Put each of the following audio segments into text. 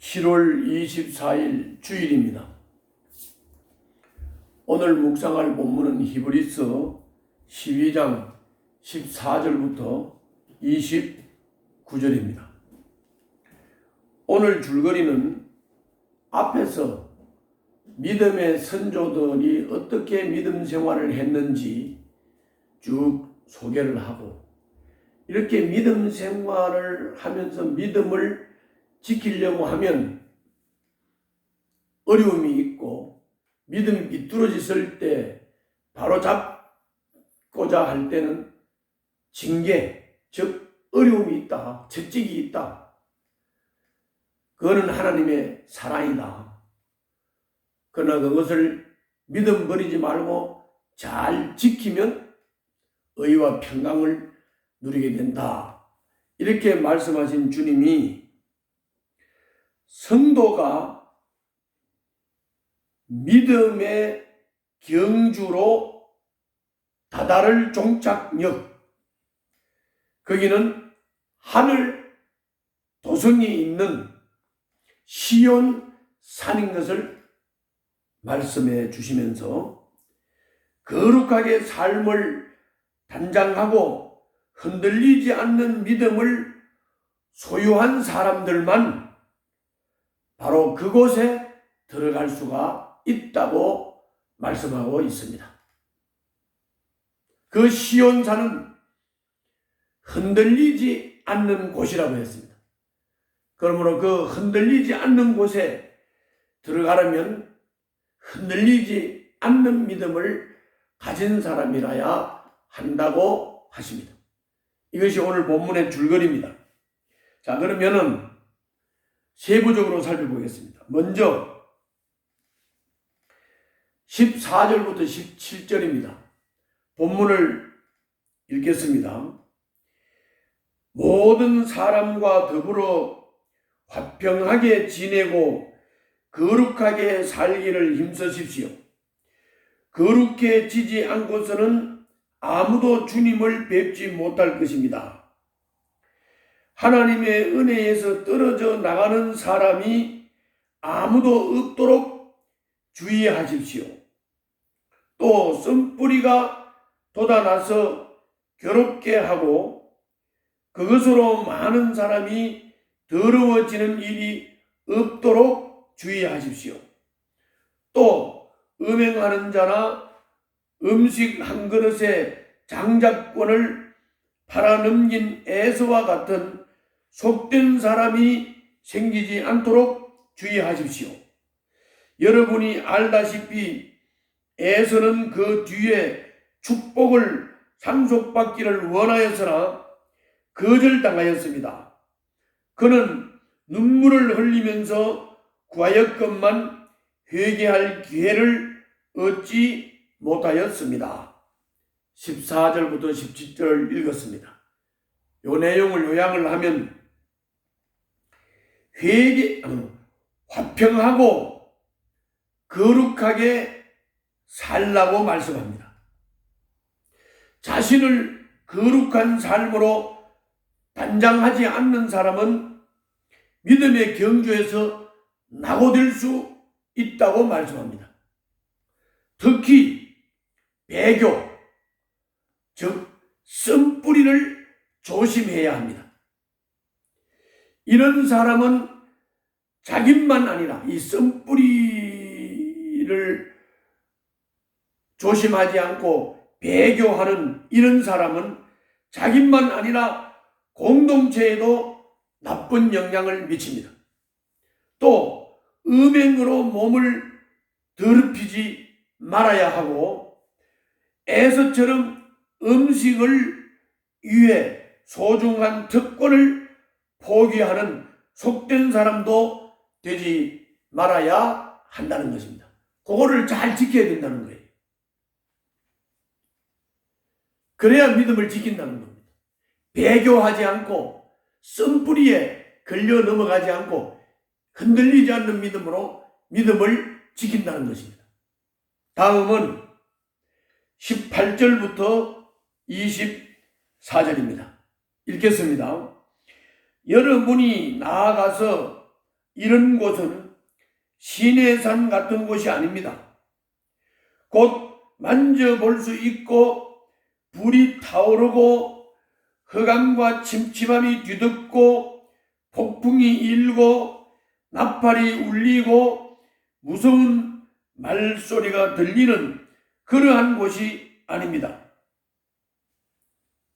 7월 24일 주일입니다. 오늘 묵상할 본문은 히브리서 12장 14절부터 29절입니다. 오늘 줄거리는 앞에서 믿음의 선조들이 어떻게 믿음 생활을 했는지 쭉 소개를 하고, 이렇게 믿음 생활을 하면서 믿음을 지키려고 하면 어려움이 있고, 믿음이 비뚤어졌을 때 바로 잡고자 할 때는 징계, 즉 어려움이 있다, 채찍이 있다. 그거는 하나님의 사랑이다. 그러나 그것을 믿음 버리지 말고 잘 지키면 의와 평강을 누리게 된다. 이렇게 말씀하신 주님이 성도가 믿음의 경주로 다다를 종착역, 거기는 하늘 도성에 있는 시온 산인 것을 말씀해 주시면서, 거룩하게 삶을 단장하고 흔들리지 않는 믿음을 소유한 사람들만 바로 그곳에 들어갈 수가 있다고 말씀하고 있습니다. 그 시온산은 흔들리지 않는 곳이라고 했습니다. 그러므로 그 흔들리지 않는 곳에 들어가려면 흔들리지 않는 믿음을 가진 사람이라야 한다고 하십니다. 이것이 오늘 본문의 줄거리입니다. 자, 그러면은 세부적으로 살펴보겠습니다. 먼저 14절부터 17절입니다. 본문을 읽겠습니다. 모든 사람과 더불어 화평하게 지내고 거룩하게 살기를 힘쓰십시오. 거룩해지지 않고서는 아무도 주님을 뵙지 못할 것입니다. 하나님의 은혜에서 떨어져 나가는 사람이 아무도 없도록 주의하십시오. 또 쓴뿌리가 돋아나서 괴롭게 하고 그것으로 많은 사람이 더러워지는 일이 없도록 주의하십시오. 또 음행하는 자나 음식 한 그릇에 장작권을 팔아넘긴 에서와 같은 속된 사람이 생기지 않도록 주의하십시오. 여러분이 알다시피 에서는 그 뒤에 축복을 상속받기를 원하였으나 거절당하였습니다. 그는 눈물을 흘리면서 구하였건만 회개할 기회를 얻지 못하였습니다. 14절부터 17절 읽었습니다. 이 내용을 요약을 하면 화평하고 거룩하게 살라고 말씀합니다. 자신을 거룩한 삶으로 단장하지 않는 사람은 믿음의 경주에서 낙오될 수 있다고 말씀합니다. 특히 배교, 즉 쓴뿌리를 조심해야 합니다. 이런 사람은 자기만 아니라 이 쓴뿌리를 조심하지 않고 배교하는 이런 사람은 자기만 아니라 공동체에도 나쁜 영향을 미칩니다. 또 음행으로 몸을 더럽히지 말아야 하고, 에서처럼 음식을 위해 소중한 특권을 포기하는 속된 사람도 되지 말아야 한다는 것입니다. 그거를 잘 지켜야 된다는 거예요. 그래야 믿음을 지킨다는 겁니다. 배교하지 않고 쓴뿌리에 걸려 넘어가지 않고 흔들리지 않는 믿음으로 믿음을 지킨다는 것입니다. 다음은 18절부터 24절입니다. 읽겠습니다. 여러분이 나아가서 이런 곳은 신의 산 같은 곳이 아닙니다. 곧 만져볼 수 있고 불이 타오르고 흑암과 침침함이 뒤덮고 폭풍이 일고 나팔이 울리고 무서운 말소리가 들리는 그러한 곳이 아닙니다.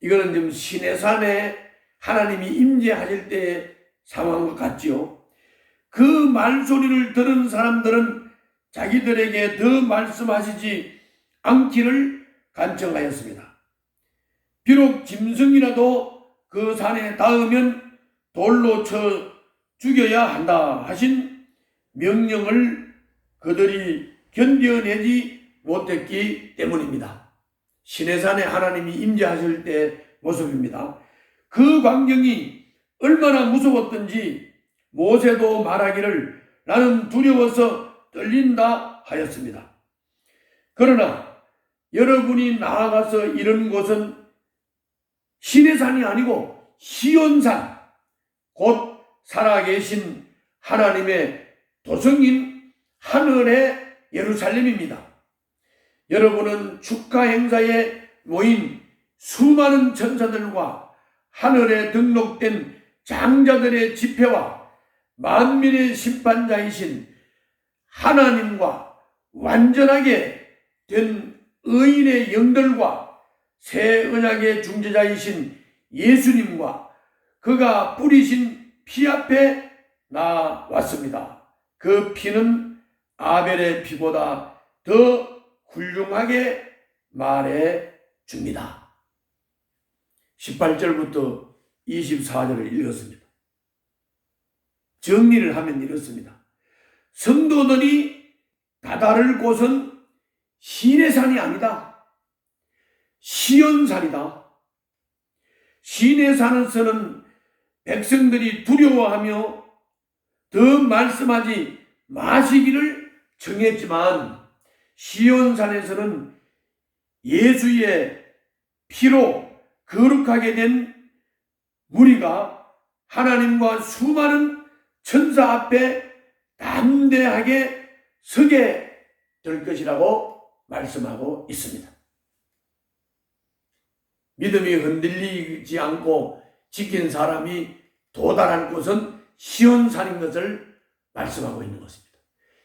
이거는 좀 신의 산에 하나님이 임재하실 때의 상황과 같지요. 그 말소리를 들은 사람들은 자기들에게 더 말씀하시지 않기를 간청하였습니다. 비록 짐승이라도 그 산에 닿으면 돌로 쳐 죽여야 한다 하신 명령을 그들이 견뎌내지 못했기 때문입니다. 신의 산에 하나님이 임재하실 때 모습입니다. 그 광경이 얼마나 무서웠던지 모세도 말하기를 나는 두려워서 떨린다 하였습니다. 그러나 여러분이 나아가서 이런 곳은 신의 산이 아니고 시온산, 곧 살아계신 하나님의 도성인 하늘의 예루살렘입니다. 여러분은 축하 행사에 모인 수많은 천사들과 하늘에 등록된 장자들의 집회와 만민의 심판자이신 하나님과 완전하게 된 의인의 영들과 새 언약의 중재자이신 예수님과 그가 뿌리신 피 앞에 나왔습니다. 그 피는 아벨의 피보다 더 훌륭하게 말해 줍니다. 18절부터 24절을 읽었습니다. 정리를 하면 이렇습니다. 성도들이 다다를 곳은 신의 산이 아니다. 시온산이다. 신의 산에서는 백성들이 두려워하며 더 말씀하지 마시기를 정했지만 시온산에서는 예수의 피로 거룩하게 된 무리가 하나님과 수많은 천사 앞에 담대하게 서게 될 것이라고 말씀하고 있습니다. 믿음이 흔들리지 않고 지킨 사람이 도달할 곳은 시온산인 것을 말씀하고 있는 것입니다.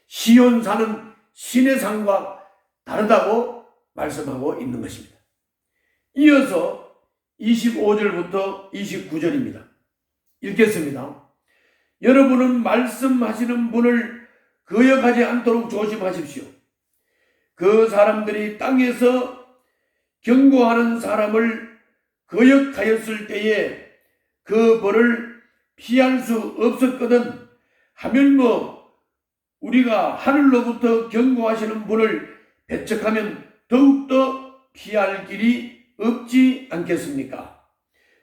시온산은 신의 산과 다르다고 말씀하고 있는 것입니다. 이어서 25절부터 29절입니다. 읽겠습니다. 여러분은 말씀하시는 분을 거역하지 않도록 조심하십시오. 그 사람들이 땅에서 경고하는 사람을 거역하였을 때에 그 벌을 피할 수 없었거든 하물며 우리가 하늘로부터 경고하시는 분을 배척하면 더욱더 피할 길이 없지 않겠습니까?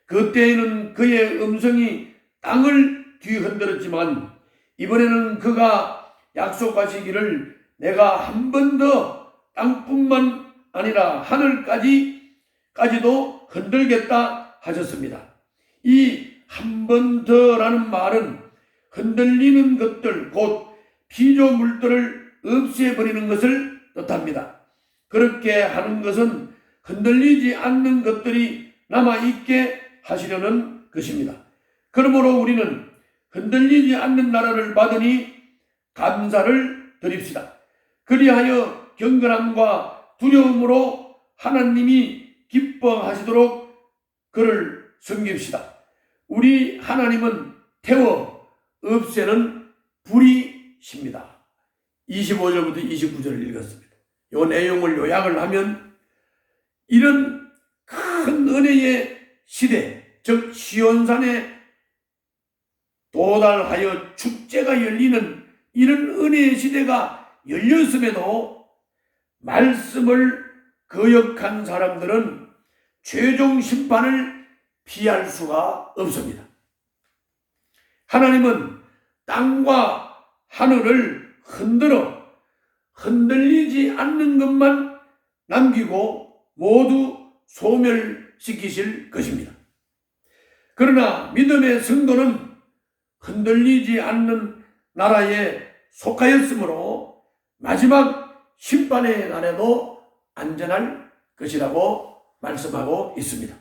그때에는 그의 음성이 땅을 뒤흔들었지만 이번에는 그가 약속하시기를 내가 한 번 더 땅뿐만 아니라 하늘까지도 흔들겠다 하셨습니다. 이 한 번 더라는 말은 흔들리는 것들 곧 피조물들을 없애버리는 것을 뜻합니다. 그렇게 하는 것은 흔들리지 않는 것들이 남아있게 하시려는 것입니다. 그러므로 우리는 흔들리지 않는 나라를 받으니 감사를 드립시다. 그리하여 경건함과 두려움으로 하나님이 기뻐하시도록 그를 섬깁시다. 우리 하나님은 태워 없애는 불이십니다. 25절부터 29절을 읽었습니다. 이 내용을 요약을 하면 이런 큰 은혜의 시대, 즉 시온산에 도달하여 축제가 열리는 이런 은혜의 시대가 열렸음에도 말씀을 거역한 사람들은 최종 심판을 피할 수가 없습니다. 하나님은 땅과 하늘을 흔들리지 않는 것만 남기고 모두 소멸시키실 것입니다. 그러나 믿음의 성도는 흔들리지 않는 나라에 속하였으므로 마지막 심판의 날에도 안전할 것이라고 말씀하고 있습니다.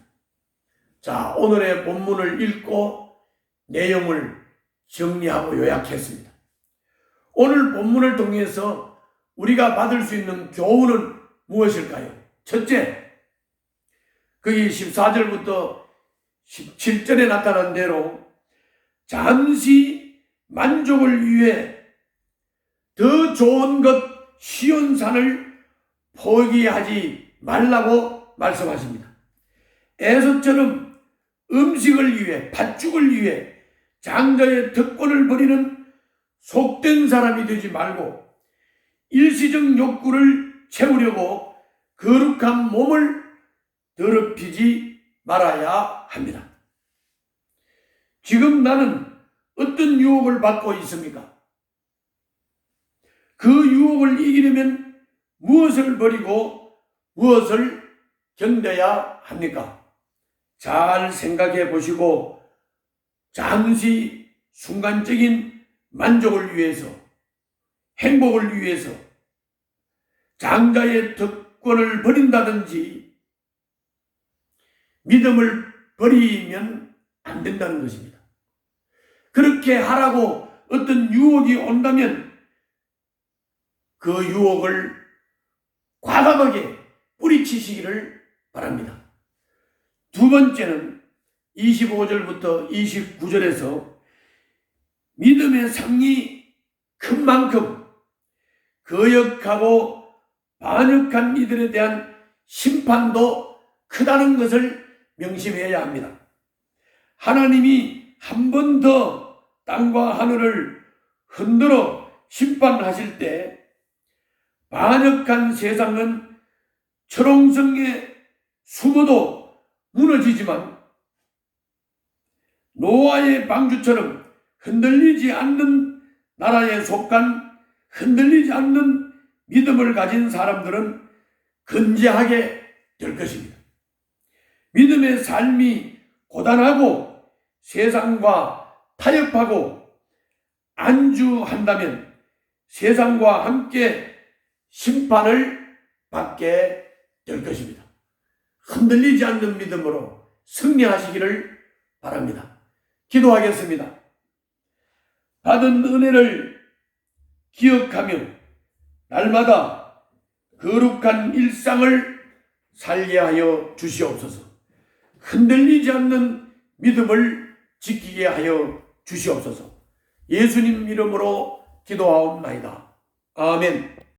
자, 오늘의 본문을 읽고 내용을 정리하고 요약했습니다. 오늘 본문을 통해서 우리가 받을 수 있는 교훈은 무엇일까요? 첫째, 거기 14절부터 17절에 나타난 대로 잠시 만족을 위해 더 좋은 것 시온산을 포기하지 말라고 말씀하십니다. 에서처럼 음식을 위해, 팥죽을 위해 장자의 특권을 버리는 속된 사람이 되지 말고 일시적 욕구를 채우려고 거룩한 몸을 더럽히지 말아야 합니다. 지금 나는 어떤 유혹을 받고 있습니까? 그 유혹을 이기려면 무엇을 버리고 무엇을 견뎌야 합니까? 잘 생각해 보시고 잠시 순간적인 만족을 위해서, 행복을 위해서 장자의 특권을 버린다든지 믿음을 버리면 안 된다는 것입니다. 그렇게 하라고 어떤 유혹이 온다면 그 유혹을 과감하게 뿌리치시기를 바랍니다. 두 번째는 25절부터 29절에서 믿음의 상이 큰 만큼 거역하고 반역한 이들에 대한 심판도 크다는 것을 명심해야 합니다. 하나님이 한 번 더 땅과 하늘을 흔들어 심판하실 때 반역한 세상은 철옹성에 숨어도 무너지지만 노아의 방주처럼 흔들리지 않는 나라에 속한 흔들리지 않는 믿음을 가진 사람들은 건재하게 될 것입니다. 믿음의 삶이 고단하고 세상과 타협하고 안주한다면 세상과 함께 심판을 받게 될 것입니다. 흔들리지 않는 믿음으로 승리하시기를 바랍니다. 기도하겠습니다. 받은 은혜를 기억하며 날마다 거룩한 일상을 살게 하여 주시옵소서. 흔들리지 않는 믿음을 지키게 하여 주시옵소서. 예수님 이름으로 기도하옵나이다. 아멘.